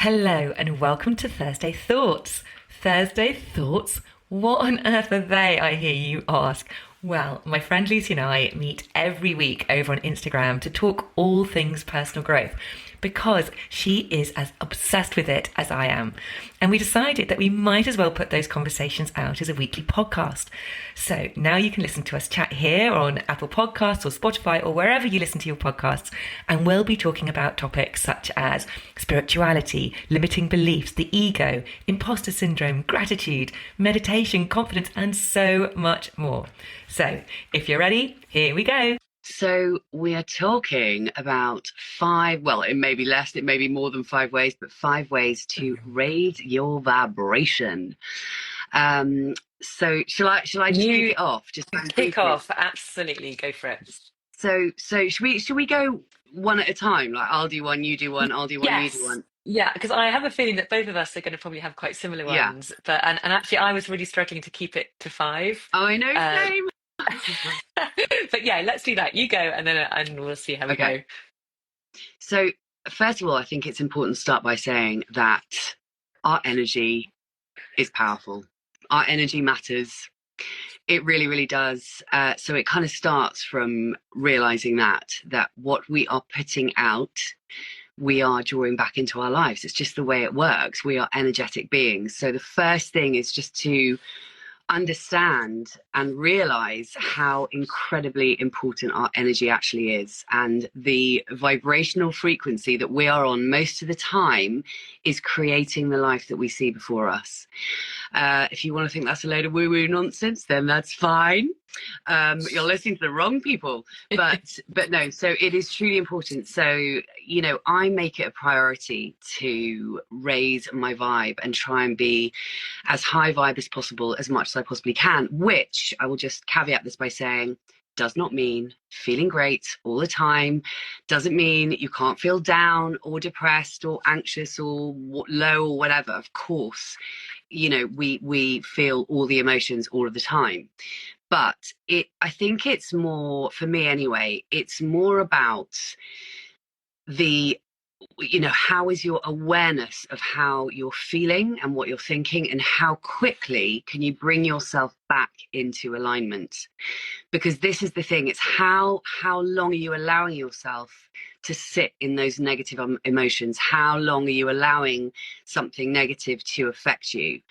Hello and welcome to Thursday Thoughts. Thursday Thoughts? What on earth are they, I hear you ask? Well, my friend Lucy and I meet every week over on Instagram to talk all things personal growth because she is as obsessed with it as I am. And we decided that we might as well put those conversations out as a weekly podcast. So now you can listen to us chat here on Apple Podcasts or Spotify or wherever you listen to your podcasts. And we'll be talking about topics such as spirituality, limiting beliefs, the ego, imposter syndrome, gratitude, meditation, confidence, and so much more. So if you're ready, here we go. So we are talking about it may be less, it may be more than 5 ways, but 5 ways to raise your vibration. So shall I just kick it off? Just kick off, absolutely, go for it. So should we go one at a time? Like I'll do one, you do one, I'll do one, you do one. Yeah, because I have a feeling that both of us are going to probably have quite similar Yeah. ones. But and actually, I was really struggling to keep it to five. Oh, I know, same. But yeah, let's do that. You go, and we'll see how we go. So first of all, I think it's important to start by saying that our energy is powerful. Our energy matters. It really, really does. So it kind of starts from realizing that what we are putting out, we are drawing back into our lives. It's just the way it works. We are energetic beings. So the first thing is just to understand and realize how incredibly important our energy actually is, and the vibrational frequency that we are on most of the time is creating the life that we see before us. If you want to think that's a load of woo-woo nonsense, then that's fine. You're listening to the wrong people, but no, so it is truly important. So I make it a priority to raise my vibe and try and be as high vibe as possible, as much as I possibly can, which I will just caveat this by saying does not mean feeling great all the time, doesn't mean you can't feel down or depressed or anxious or low or whatever. Of course, we feel all the emotions all of the time. But I think it's more, for me anyway, it's more about how is your awareness of how you're feeling and what you're thinking, and how quickly can you bring yourself back into alignment? Because this is the thing, it's how long are you allowing yourself to sit in those negative emotions? How long are you allowing something negative to affect you?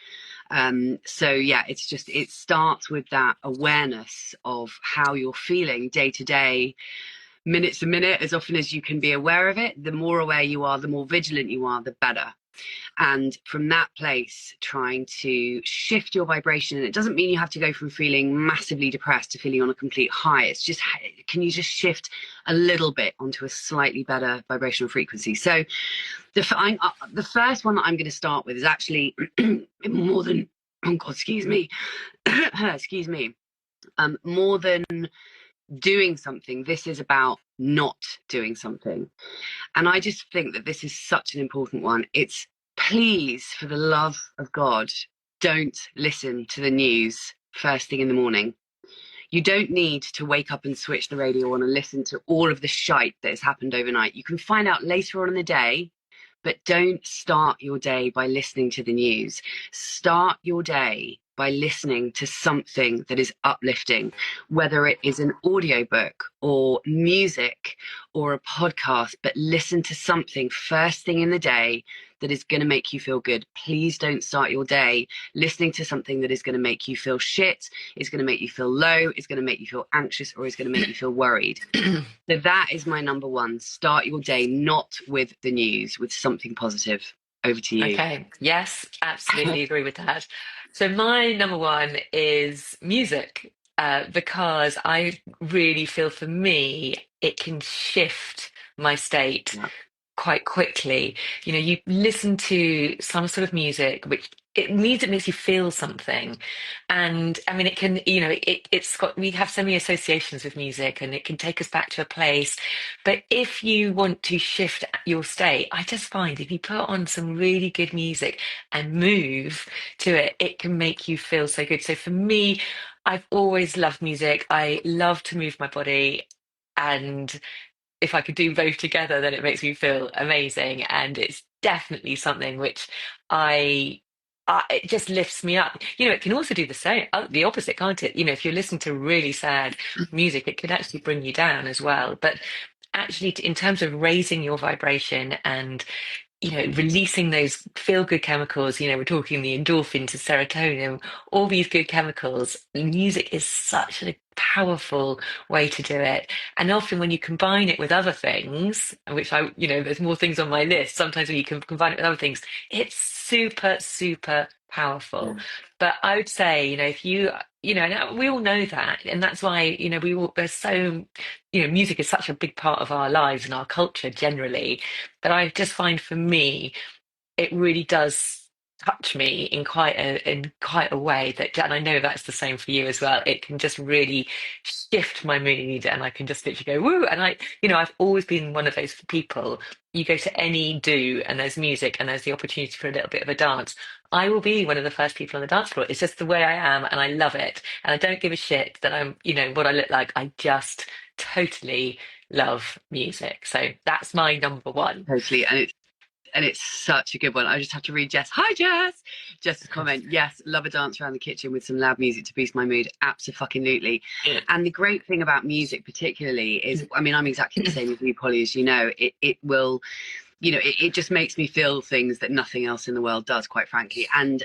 It starts with that awareness of how you're feeling day to day, minute to minute, as often as you can be aware of it. The more aware you are, the more vigilant you are, the better. And from that place, trying to shift your vibration. And it doesn't mean you have to go from feeling massively depressed to feeling on a complete high. It's just, can you just shift a little bit onto a slightly better vibrational frequency? So the first one that I'm going to start with is actually more than, oh God, excuse me, more than doing something, this is about not doing something. And I just think that this is such an important one. It's, please, for the love of God, don't listen to the news first thing in the morning. You don't need to wake up and switch the radio on and listen to all of the shite that has happened overnight. You can find out later on in the day, but don't start your day by listening to the news. Start your day by listening to something that is uplifting, whether it is an audiobook or music or a podcast, but listen to something first thing in the day that is going to make you feel good. Please don't start your day listening to something that is going to make you feel shit, is going to make you feel low, is going to make you feel anxious, or is going to make you feel worried. So that is my number one. Start your day not with the news, with something positive. Over to you. Okay. Yes, absolutely agree with that. So my number one is music, because I really feel, for me, it can shift my state quite quickly. You listen to some sort of music which it makes you feel something, and I mean, it can, we have so many associations with music, and it can take us back to a place. But if you want to shift your state, I just find if you put on some really good music and move to it, it can make you feel so good. So for me, I've always loved music. I love to move my body, and if I could do both together, then it makes me feel amazing. And it's definitely something which I, it just lifts me up. You know, it can also do the same, the opposite, can't it? You know, if you're listening to really sad music, it can actually bring you down as well. But actually, in terms of raising your vibration and releasing those feel good chemicals, we're talking the endorphins, the serotonin, all these good chemicals. Music is such a powerful way to do it. And often when you combine it with other things, which there's more things on my list, sometimes when you can combine it with other things, it's super, super powerful. But I would say, if and we all know that. And that's why, there's so, music is such a big part of our lives and our culture generally. But I just find for me, it really does touch me in quite a way that, and I know that's the same for you as well. It can just really shift my mood, and I can just literally go woo. And I've always been one of those people. You go to any do, and there's music, and there's the opportunity for a little bit of a dance. I will be one of the first people on the dance floor. It's just the way I am, and I love it. And I don't give a shit that I'm, what I look like. I just totally love music. So that's my number one. Totally. And it's such a good one. I just have to read Jess. Hi, Jess. Jess's comment. Yes, love a dance around the kitchen with some loud music to boost my mood. Absolutely. And the great thing about music, particularly, is, I mean, I'm exactly the same as you, Polly, as you know. It will, it just makes me feel things that nothing else in the world does, quite frankly. And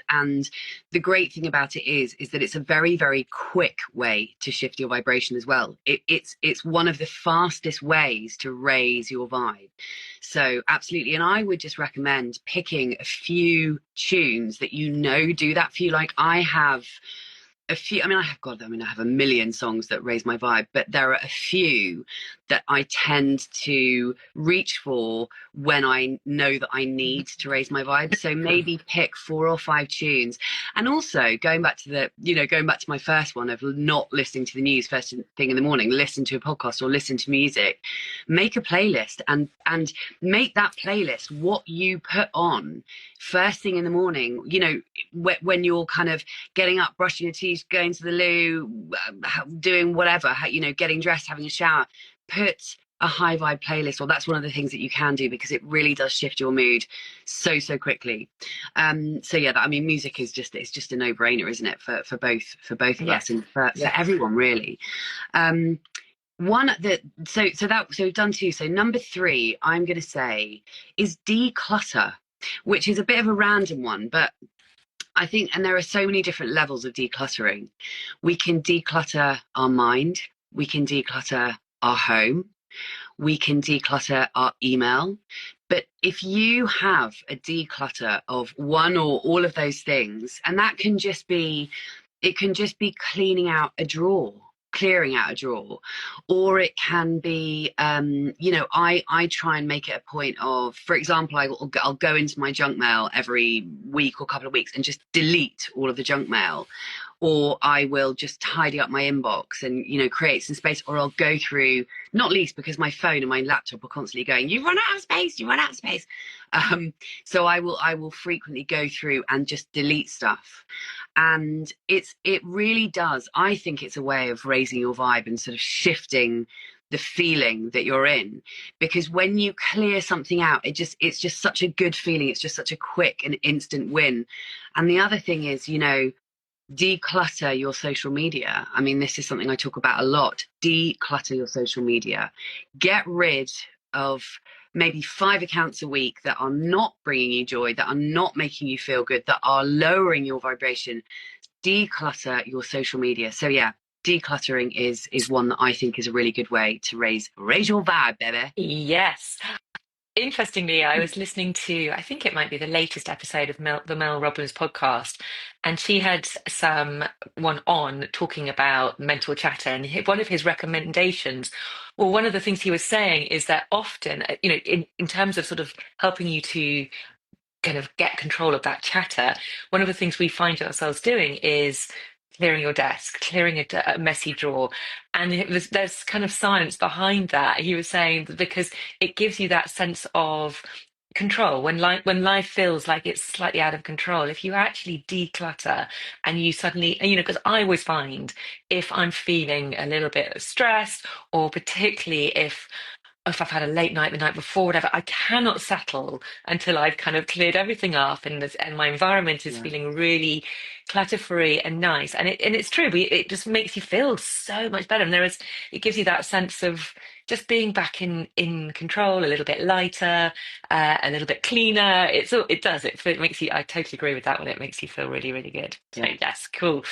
the great thing about it is that it's a very, very quick way to shift your vibration as well. It's one of the fastest ways to raise your vibe. So absolutely. And I would just recommend picking a few tunes that do that for you. Like I have a few, I have a million songs that raise my vibe, but there are a few that I tend to reach for when I know that I need to raise my vibe. So maybe pick 4 or 5 tunes. And also going back to my first one of not listening to the news first thing in the morning, listen to a podcast or listen to music, make a playlist and make that playlist what you put on first thing in the morning, when you're kind of getting up, brushing your teeth, going to the loo, doing whatever, getting dressed, having a shower. Put a high vibe playlist, or that's one of the things that you can do, because it really does shift your mood so quickly. So yeah, music is just a no-brainer, isn't it, for both of us and for everyone really. One that so we've done 2. So number 3, I'm going to say, is declutter, which is a bit of a random one, but I think, and there are so many different levels of decluttering. We can declutter our mind. We can declutter our home. We can declutter our email. But if you have a declutter of one or all of those things, and that can just be, clearing out a drawer, or it can be, I try and make it a point of, for example, I'll go into my junk mail every week or couple of weeks and just delete all of the junk mail. Or I will just tidy up my inbox and, create some space, or I'll go through, not least because my phone and my laptop are constantly going, you run out of space. So I will frequently go through and just delete stuff. And it really does. I think it's a way of raising your vibe and sort of shifting the feeling that you're in, because when you clear something out, it's just such a good feeling. It's just such a quick and instant win. And the other thing is, declutter your social media. I mean, this is something I talk about a lot. Declutter your social media. Get rid of maybe 5 accounts a week that are not bringing you joy, that are not making you feel good, that are lowering your vibration. Declutter your social media. So yeah, decluttering is one that I think is a really good way to raise your vibe, baby. Yes. Interestingly, I was listening to, I think it might be the latest episode of the Mel Robbins podcast, and she had someone on talking about mental chatter. And one of his recommendations, or one of the things he was saying, is that often, in terms of sort of helping you to kind of get control of that chatter, one of the things we find ourselves doing is clearing your desk, clearing a messy drawer. And there's kind of science behind that. He was saying that because it gives you that sense of control when life feels like it's slightly out of control. If you actually declutter and you suddenly, because I always find if I'm feeling a little bit stressed, or particularly if if I've had a late night the night before, whatever, I cannot settle until I've kind of cleared everything up and my environment is Yeah. feeling really clutter-free and nice. And it's true, it just makes you feel so much better. And it gives you that sense of just being back in control, a little bit lighter, a little bit cleaner. It makes you, I totally agree with that one. It makes you feel really, really good. So Yeah. yes, cool.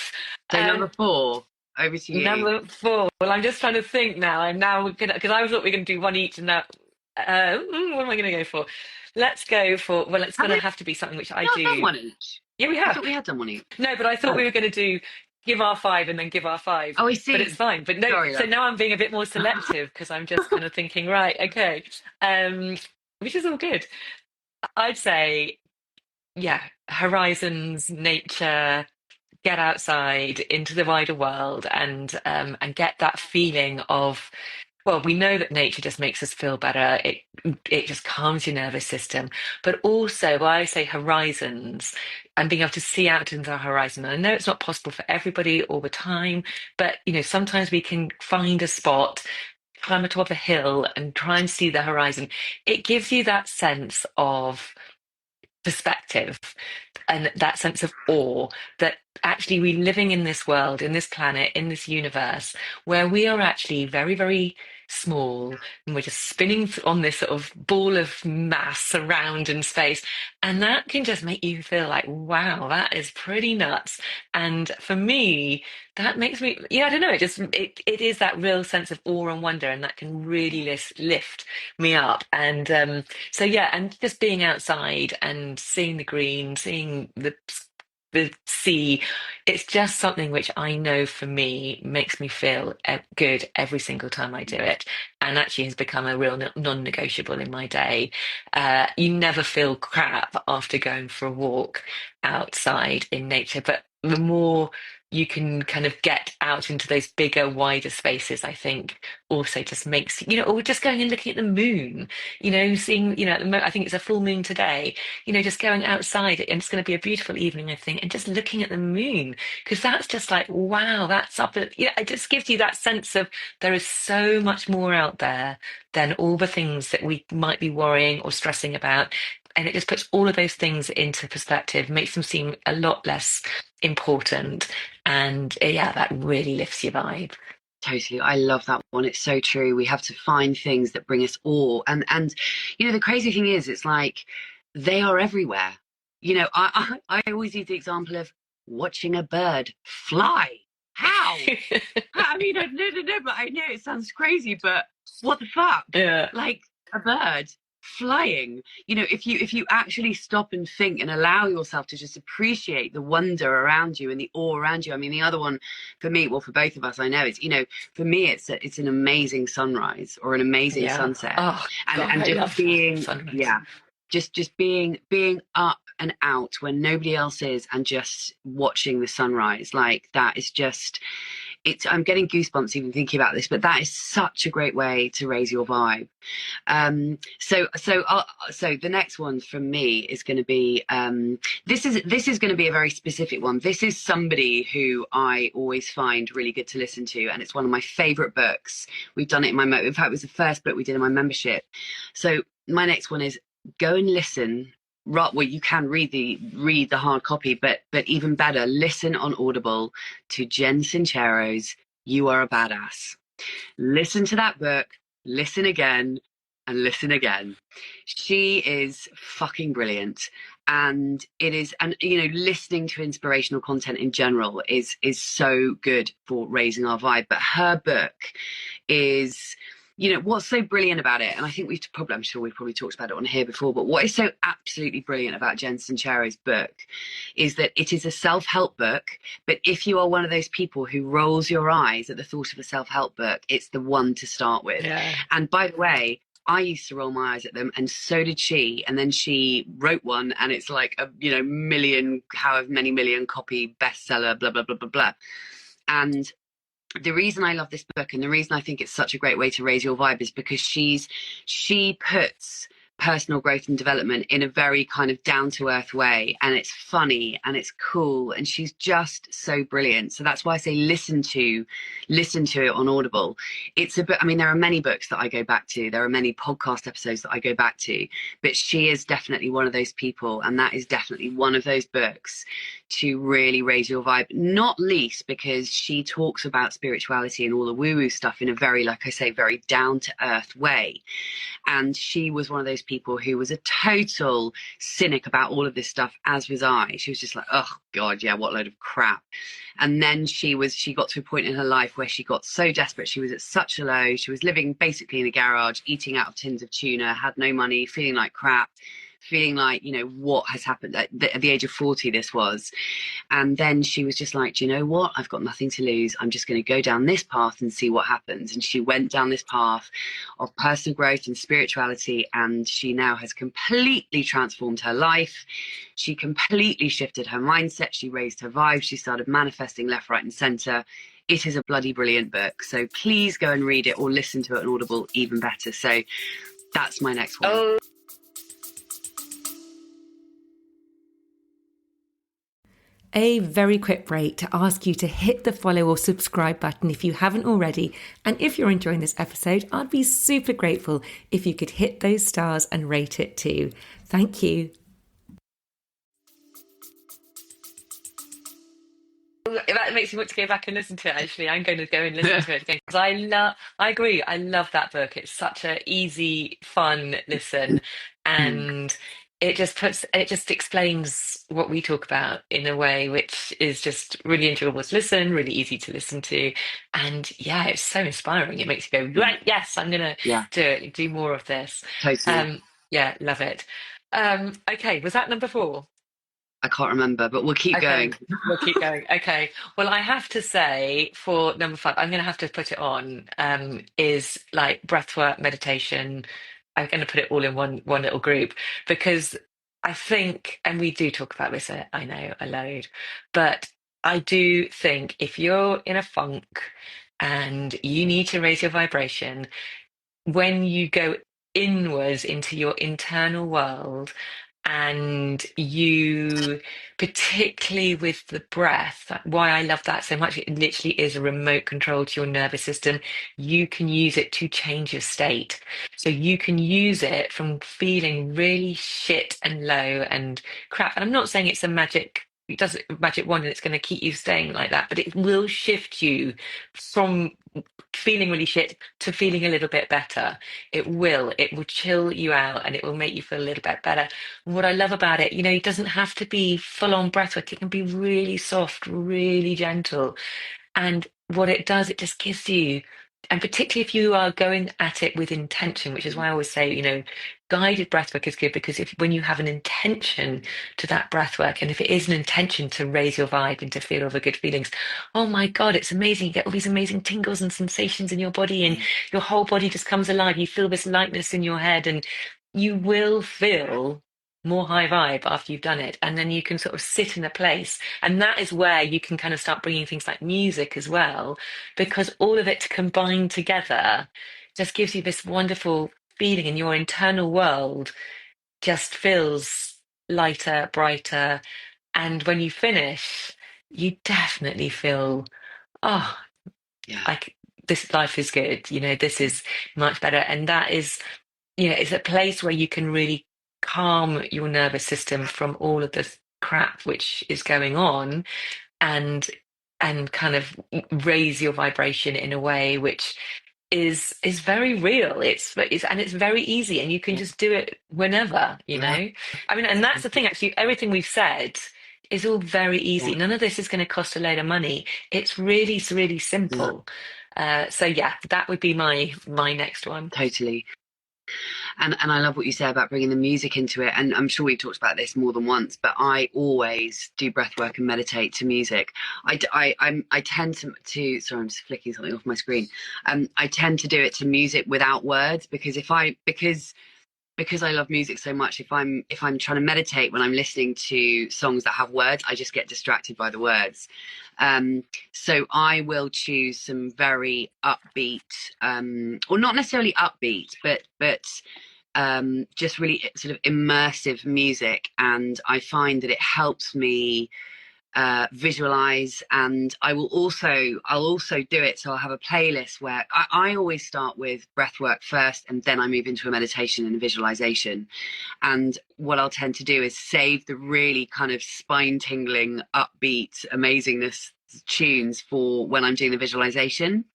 So Um, number 4, over to you. Number four. Well, I'm just trying to think now. I'm now gonna because I thought we were gonna do one each, and now what am I gonna go for? Let's go for. Well, it's Have gonna we have to be something which I not done do. one each? Yeah, we I have. thought we had done one each. No, but I thought Oh, we were gonna do give our five and then give our five. oh, I But it's see. fine. But no, Sorry, so love. now I'm being a bit more selective because I'm just kind of thinking, right, okay, um, which is all good. I'd say, yeah, horizons, nature, get outside into the wider world and get that feeling of, well, we know that nature just makes us feel better. It just calms your nervous system. But also, when I say horizons and being able to see out into the horizon, and I know it's not possible for everybody all the time, but sometimes we can find a spot, climb atop a hill and try and see the horizon. It gives you that sense of perspective and that sense of awe that actually we living in this world, in this planet, in this universe, where we are actually very, very small and we're just spinning on this sort of ball of mass around in space. And that can just make you feel like, wow, that is pretty nuts. And for me, that makes me, I don't know, it is that real sense of awe and wonder, and that can really lift me up. And so yeah, and just being outside and seeing the green, seeing the sea, it's just something which I know for me makes me feel good every single time I do it, and actually has become a real non-negotiable in my day. You never feel crap after going for a walk outside in nature, but the more you can kind of get out into those bigger, wider spaces, I think also just makes, or just going and looking at the moon, seeing, at the I think it's a full moon today, just going outside and it's going to be a beautiful evening, I think, and just looking at the moon, because that's just like, wow, that's up at, it just gives you that sense of there is so much more out there than all the things that we might be worrying or stressing about. And it just puts all of those things into perspective, makes them seem a lot less important. And yeah, that really lifts your vibe. Totally. I love that one. It's so true. We have to find things that bring us awe. And the crazy thing is, it's like they are everywhere. I always use the example of watching a bird fly. How? I mean, I don't know, but I know it sounds crazy, but what the fuck? Yeah. Like a bird flying. If you actually stop and think and allow yourself to just appreciate the wonder around you and the awe around you. I mean, the other one for me, well, for both of us, I know it's, for me, it's an amazing sunrise or an amazing Yeah. sunset, Oh God, and I just love being, sunrise. yeah, just being up and out when nobody else is and just watching the sunrise like that is just, I'm getting goosebumps even thinking about this, but that is such a great way to raise your vibe. So the next one from me is going to be, this is going to be a very specific one. This is somebody who I always find really good to listen to, and it's one of my favorite books. We've done it in in fact, it was the first book we did in my membership. So my next one is go and listen. Well, you can read the hard copy, but even better, listen on Audible to Jen Sincero's "You Are a Badass." Listen to that book, listen again, and listen again. She is fucking brilliant, and listening to inspirational content in general is so good for raising our vibe. But her book is, what's so brilliant about it, and I think I'm sure we've probably talked about it on here before, but what is so absolutely brilliant about Jen Sincero's book is that it is a self-help book, but if you are one of those people who rolls your eyes at the thought of a self-help book, it's the one to start with. Yeah. And by the way, I used to roll my eyes at them, and so did she. And then she wrote one, and it's like a however many million copy bestseller, blah blah blah blah blah. And the reason I love this book and the reason I think it's such a great way to raise your vibe is because she puts personal growth and development in a very kind of down to earth way, and it's funny and it's cool, and she's just so brilliant. So that's why I say listen to it on Audible. It's a book, I mean, there are many books that I go back to, there are many podcast episodes that I go back to, but she is definitely one of those people, and that is definitely one of those books to really raise your vibe, not least because she talks about spirituality and all the woo woo stuff in a very, like I say, very down to earth way. And she was one of those people who was a total cynic about all of this stuff, as was I. She was just like, oh God, yeah, what load of crap. And then she got to a point in her life where she got so desperate. She was at such a low. She was living basically in a garage, eating out of tins of tuna, had no money, feeling like crap, feeling like, you know, what has happened at the age of 40, this was. And then she was just like, do you know what? I've got nothing to lose. I'm just going to go down this path and see what happens. And she went down this path of personal growth and spirituality. And she now has completely transformed her life. She completely shifted her mindset. She raised her vibe. She started manifesting left, right, and center. It is a bloody brilliant book. So please go and read it, or listen to it on Audible, even better. So that's my next one. Oh. A very quick break to ask you to hit the follow or subscribe button if you haven't already. And if you're enjoying this episode, I'd be super grateful if you could hit those stars and rate it too. Thank you. That makes me want to go back and listen to it, actually. I'm going to go and listen to it again, because I agree. I love that book. It's such an easy, fun listen. And it just explains what we talk about in a way which is just really enjoyable to listen, really easy to listen to. And yeah, it's so inspiring. It makes you go, right, yes, I'm going to do more of this. Totally. Yeah, love it. Okay, was that number 4? I can't remember, but we'll keep going. We'll keep going. Okay. Well, I have to say for number 5, I'm going to have to put it on, is like breathwork, meditation. I'm going to put it all in one little group, because I think, and we do talk about this, I know, a load, but I do think if you're in a funk and you need to raise your vibration, when you go inwards into your internal world, and you, particularly with the breath, why I love that so much, it literally is a remote control to your nervous system. You can use it to change your state. So you can use it from feeling really shit and low and crap. And I'm not saying it's a magic wand and it's going to keep you staying like that, but it will shift you from feeling really shit to feeling a little bit better. It will chill you out, and it will make you feel a little bit better. And what I love about it, it doesn't have to be full on breathwork. It can be really soft, really gentle. And what it does, it just gives you, and particularly if you are going at it with intention, which is why I always say, guided breathwork is good, because when you have an intention to that breathwork, and if it is an intention to raise your vibe and to feel all the good feelings, oh my God, it's amazing. You get all these amazing tingles and sensations in your body, and your whole body just comes alive. You feel this lightness in your head, and you will feel more high vibe after you've done it. And then you can sort of sit in a place. And that is where you can kind of start bringing things like music as well, because all of it combined together just gives you this wonderful feeling, in your internal world just feels lighter, brighter. And when you finish, you definitely feel, oh, like this life is good. This is much better. And that is, it's a place where you can really calm your nervous system from all of the crap which is going on, and kind of raise your vibration in a way which is very real. It's very easy, and you can just do it whenever, I mean, and that's the thing, actually, everything we've said is all very easy. None of this is going to cost a load of money. It's really, really simple. So yeah, that would be my next one. Totally. And I love what you say about bringing the music into it. And I'm sure we've talked about this more than once, but I always do breath work and meditate to music. I tend to sorry, I'm just flicking something off my screen. I tend to do it to music without words, because because I love music so much, if I'm trying to meditate when I'm listening to songs that have words, I just get distracted by the words. So I will choose some very upbeat, or not necessarily upbeat, but just really sort of immersive music, and I find that it helps me visualize. And I'll also do it, so I'll have a playlist where I always start with breath work first, and then I move into a meditation and a visualization. And what I'll tend to do is save the really kind of spine tingling, upbeat amazingness tunes for when I'm doing the visualization,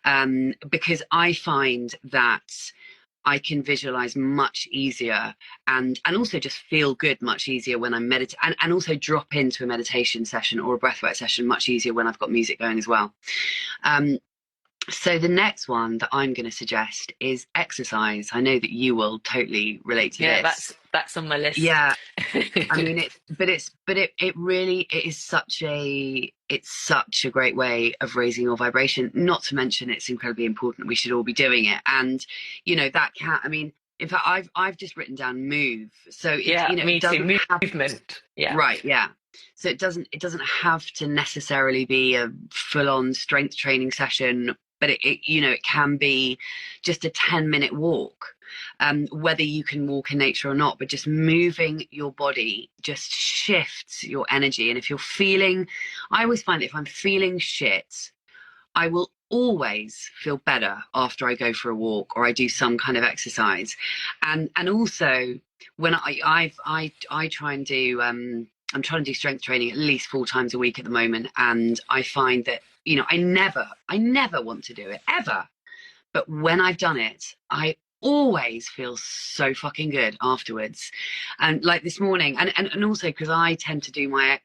because I find that I can visualize much easier, and also just feel good much easier when I'm meditating, and also drop into a meditation session or a breathwork session much easier when I've got music going as well. Um, so the next one that I'm going to suggest is exercise. I know that you will totally relate to Yeah, this. that's on my list. Yeah, I mean, it really, it's such a great way of raising your vibration. Not to mention, it's incredibly important. We should all be doing it, and that can. I mean, in fact, I've just written down move. So Yeah, it me too. doesn't have Movement. Yeah. right, yeah. So it doesn't have to necessarily be a full on strength training session, but it can be just a 10-minute walk, whether you can walk in nature or not. But just moving your body just shifts your energy. And if you're feeling, I always find that if I'm feeling shit, I will always feel better after I go for a walk or I do some kind of exercise. And also when I try and do I'm trying to do strength training at least 4 times a week at the moment, and I find that I never want to do it ever, but when I've done it, I always feel so fucking good afterwards. And like this morning, and also because I tend to do my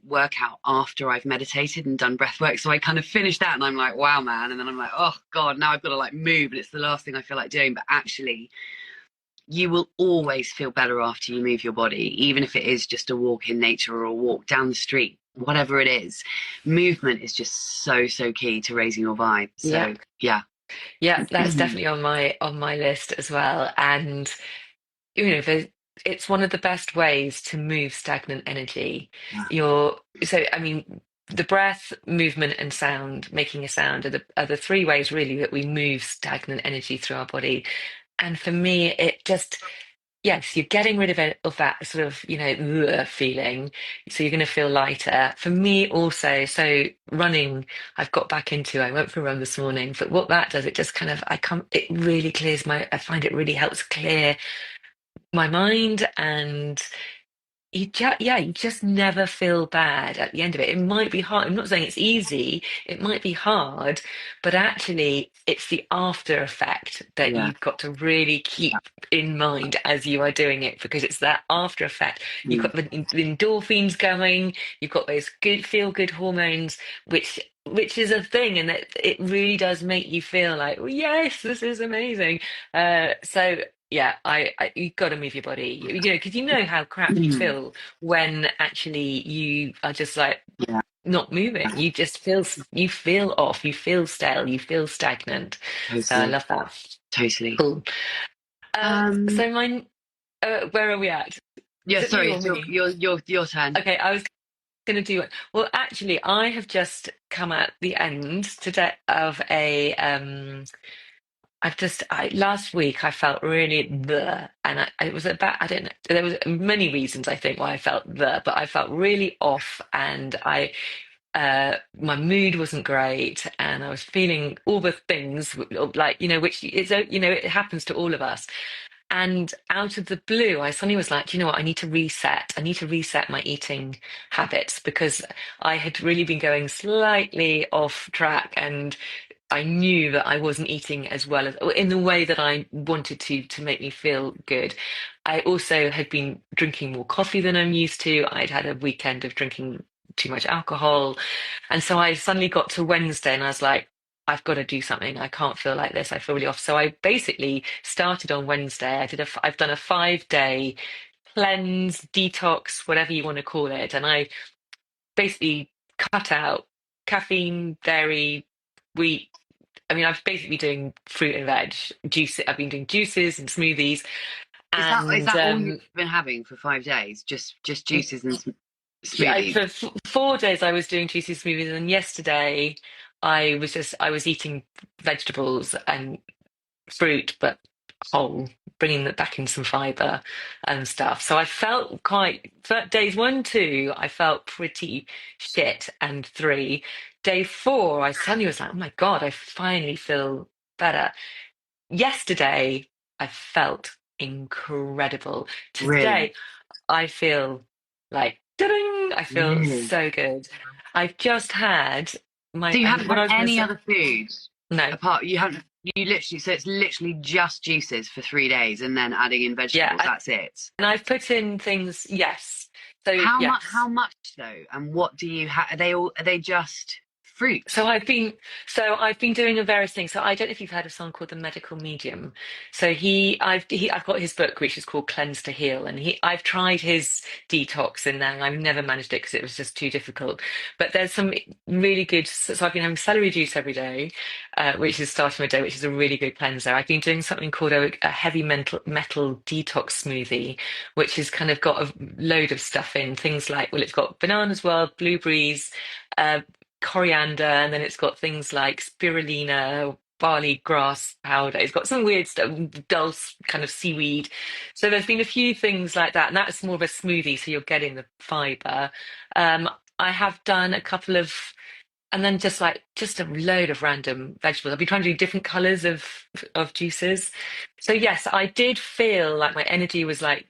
workout after I've meditated and done breath work. So I kind of finish that and I'm like, wow, man. And then I'm like, oh God, now I've got to like move. And it's the last thing I feel like doing. But actually, you will always feel better after you move your body, even if it is just a walk in nature or a walk down the street, whatever it is. Movement is just so, so key to raising your vibe. Yeah. So yeah. Yeah, that's definitely on my list as well. And it's one of the best ways to move stagnant energy. I mean, the breath, movement, and sound, making a sound are the three ways really that we move stagnant energy through our body. And for me, it just, yes, you're getting rid of that sort of, "Ugh," feeling. So you're going to feel lighter. For me also, so running, I've got back into, I went for a run this morning, but what that does, it just kind of, it really clears I find it really helps clear my mind, and you just never feel bad at the end of it. It might be hard. I'm not saying it's easy. It might be hard, but actually, it's the after effect that Yeah. you've got to really keep in mind as you are doing it, because it's that after effect. You've got the endorphins going. You've got those good feel good hormones, which is a thing, and it really does make you feel like, oh, yes, this is amazing. So yeah, you've got to move your body, because you know how crap you feel when actually you are just like Yeah. not moving. You feel off, you feel stale, you feel stagnant. So I Totally. love that. Totally. Cool. So mine, where are we at? Yeah, Is it me sorry, or it's your me? your turn. Okay, I was going to do it. Well, actually, I have just come at the end today of a last week I felt really and it was about, I don't know, there was many reasons I think why I felt but I felt really off, and my mood wasn't great, and I was feeling all the things like, which is, it happens to all of us. And out of the blue, I suddenly was like, "Do you know what? I need to reset. I need to reset my eating habits, because I had really been going slightly off track, and I knew that I wasn't eating as well as or in the way that I wanted to make me feel good. I also had been drinking more coffee than I'm used to. I'd had a weekend of drinking too much alcohol. And so I suddenly got to Wednesday and I was like, I've got to do something. I can't feel like this. I feel really off. So I basically started on Wednesday. I've done a 5-day cleanse, detox, whatever you want to call it. And I basically cut out caffeine, dairy, wheat. I mean, I've basically been doing fruit and veg juice. I've been doing juices and smoothies, Is and that all you've been having for 5 days? Just juices and yeah, smoothies? for 4 days I was doing juices, smoothies, and yesterday I was eating vegetables and fruit, but whole, bringing that back in some fiber and stuff. So I felt quite, days one, two, I felt pretty shit, and three. Day four, I suddenly was like, oh my God, I finally feel better. Yesterday, I felt incredible. Really, Today, I feel like, ding, I feel really. so good. I've just had So my, you and haven't what had I was going to any say, other food no, apart? You haven't. You literally. So it's literally just juices for 3 days, and then adding in vegetables. yeah, That's it. and I've put in things, yes. So, How much? How yes. much though? And what do you have? Are they all? Are they just So fruit? I've been I've been doing a various things. So I don't know if you've heard of someone called the Medical Medium. So I've got his book which is called Cleanse to Heal, and I've tried his detox in there, and I've never managed it because it was just too difficult. But there's some really good. So I've been having celery juice every day, which is starting my day, which is a really good cleanser. I've been doing something called a heavy metal detox smoothie, which has kind of got a load of stuff in things like, well, it's got bananas, well, blueberries. Uh, Coriander, and then it's got things like spirulina, barley grass powder. It's got some weird stuff, dulse kind of seaweed. So there's been a few things like that, and that's more of a smoothie, so you're getting the fiber. Um, I have done a couple of, and then just a load of random vegetables. I've been trying to do different colors of juices. So yes, I did feel like my energy was like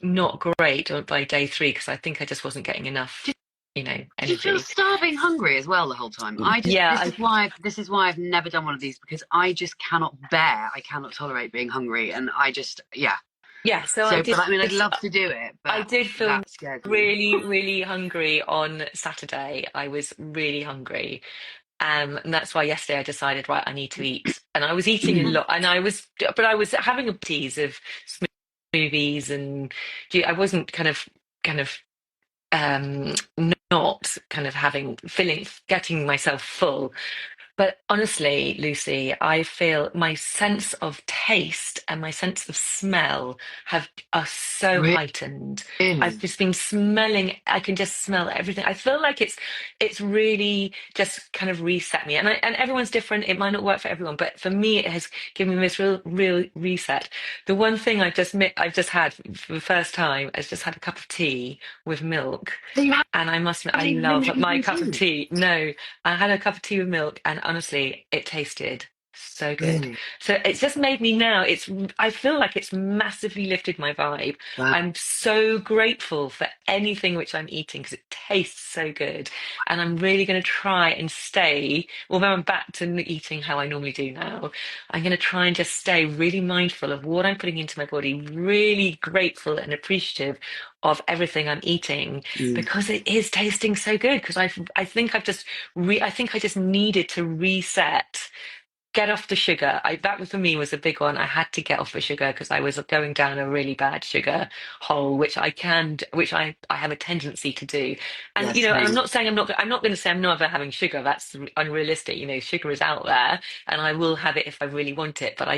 not great by day three because I think I just wasn't getting enough, Do you feel energy. starving hungry as well the whole time? I just Yeah, this is why I've never done one of these because I just I cannot tolerate being hungry and I just yeah. yeah, so So but I mean I'd love to do it, I but did feel that scares me. really, really hungry on Saturday. I was really hungry. And that's why yesterday I decided, right, I need to eat. And I was eating a lot, and but I was having a teas of smoothies, and I wasn't kind of um not kind of getting myself full. But honestly, Lucy, I feel my sense of taste and my sense of smell are so heightened. I've Really? just been smelling, I can just smell everything. I feel like it's really just kind of reset me. And everyone's different. It might not work for everyone, but for me it has given me this real reset. The one thing I've just had for the first time is just had a cup of tea with milk. So you And I must admit, I haven't even been love my drinking cup of tea? tea. No, I had a cup of tea with milk, and honestly, it tasted so good. Really? So it's just made me now, I feel like it's massively lifted my vibe. Wow. I'm so grateful for anything which I'm eating because it tastes so good. And I'm really going to try and stay, although I'm back to eating how I normally do now, I'm going to try and just stay really mindful of what I'm putting into my body, really grateful and appreciative of everything I'm eating Mm. because it is tasting so good. Because I think I think I just needed to reset, get off the sugar. That was for me was a big one. I had to get off the sugar because I was going down a really bad sugar hole, which I have a tendency to do. And Yes. I'm not saying I'm not going to say I'm never having sugar. That's unrealistic. Sugar is out there, and I will have it if I really want it. But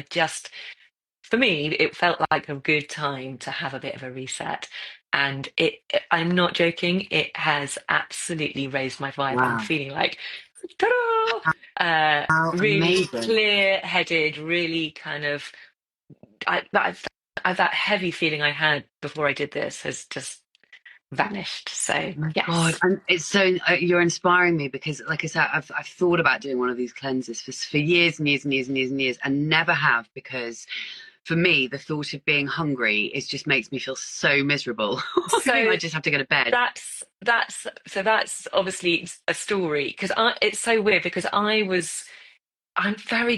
for me, it felt like a good time to have a bit of a reset. And I'm not joking, it has absolutely raised my vibe. I'm Wow. feeling like, ta-da! How Really amazing. clear-headed, really kind of, that heavy feeling I had before I did this has just vanished. So, My God, yes. and it's so you're inspiring me because, like I said, I've thought about doing one of these cleanses for years and years and years and years and years, and never have because, for me, the thought of being hungry just makes me feel so miserable. I think I So just have to go to bed. that's obviously a story because it's so weird because I'm very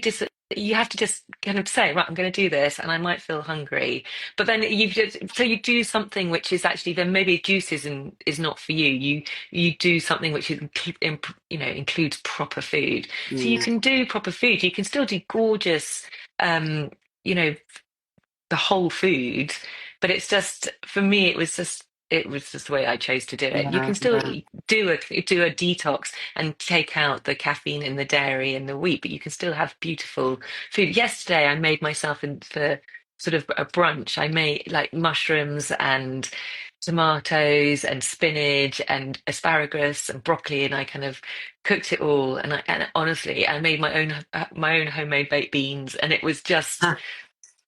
you have to just kind of say, right, I'm going to do this, and I might feel hungry, but then you do something which is actually then maybe juice is not for you. You do something which includes proper food, so you Mm, can do proper food. You can still do gorgeous, um, you know, the whole food, but it's just for me, it was just the way I chose to do it. You yeah, can still yeah. do a detox and take out the caffeine and the dairy and the wheat, but you can still have beautiful food. Yesterday, I made myself for sort of a brunch. I made like mushrooms and tomatoes and spinach and asparagus and broccoli, and I kind of cooked it all. And honestly, I made my own homemade baked beans, and it was just Huh.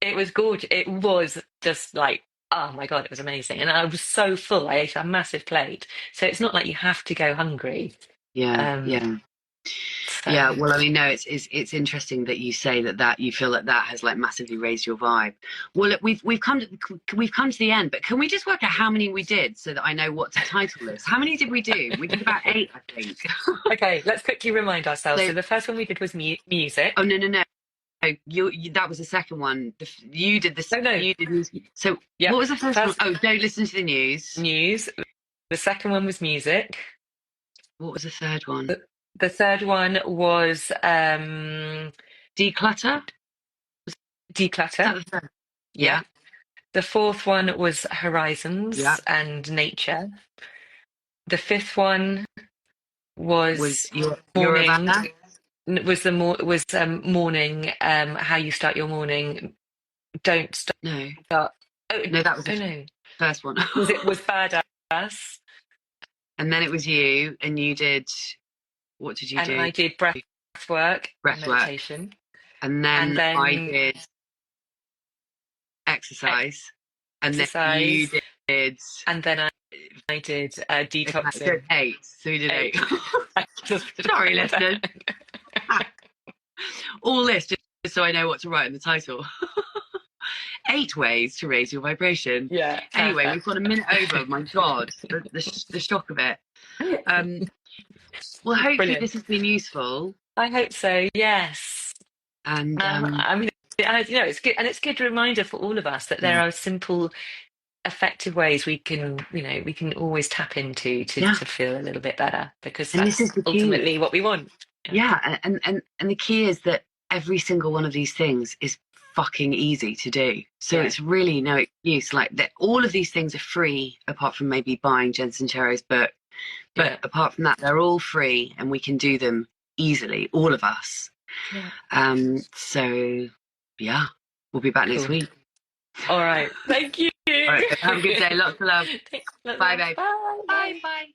It was gorgeous. It was just like, oh my God, it was amazing. And I was so full. I ate a massive plate. So it's not like you have to go hungry. Yeah, Um, yeah. Yeah, so well, I mean, no, it's interesting that you say that you feel that that has like massively raised your vibe. Well, look, we've come to the end, but can we just work out how many we did so that I know what to title this? How many did we do? We did about 8, I think. okay, let's quickly remind ourselves. So, So the first one we did was music. oh no, no, no. No, that was the second one. You did this. Oh no, You did music. So yep. what was the first one? First Oh, don't listen to the news. news. The second one was music. What was the third one? The third one was Declutter. Is that declutter. the third? Yeah. Yeah, The fourth one was yeah. horizons and nature. The fifth one Was was your morning. Havana? Morning. How you start your morning. Don't No, start. Oh, no, that was oh the no. first one. Was badass? And then it was you, and you did. What did you And do? I did breath work and Breath work. meditation. And And then I then did exercise. And then you exercise. did. And then I did Okay, so detoxing. 8. So we did 8. I just Sorry, listeners. All this just so I know what to write in the title. 8 ways to raise your vibration. Yeah. Anyway, Perfect. we've got a minute over. My God, the shock of it. Well, hopefully Brilliant. this has been useful. I hope so. Yes. And I mean, it's good, and it's a good reminder for all of us that there yeah, are simple, effective ways we can always tap into yeah. to feel a little bit better, because And this is that's the key. ultimately what we want. Yeah, and the key is that every single one of these things is fucking easy to do. So Yeah. it's really no excuse. Like that, all of these things are free, apart from maybe buying Jensen Cherry's book. But Yeah. apart from that, they're all free, and we can do them easily, all of us. Yeah. So yeah, we'll be back next Cool. week. All right. Thank you. All right, have a good day. Lots of love. Thanks. Bye, babe. Bye. Bye, bye.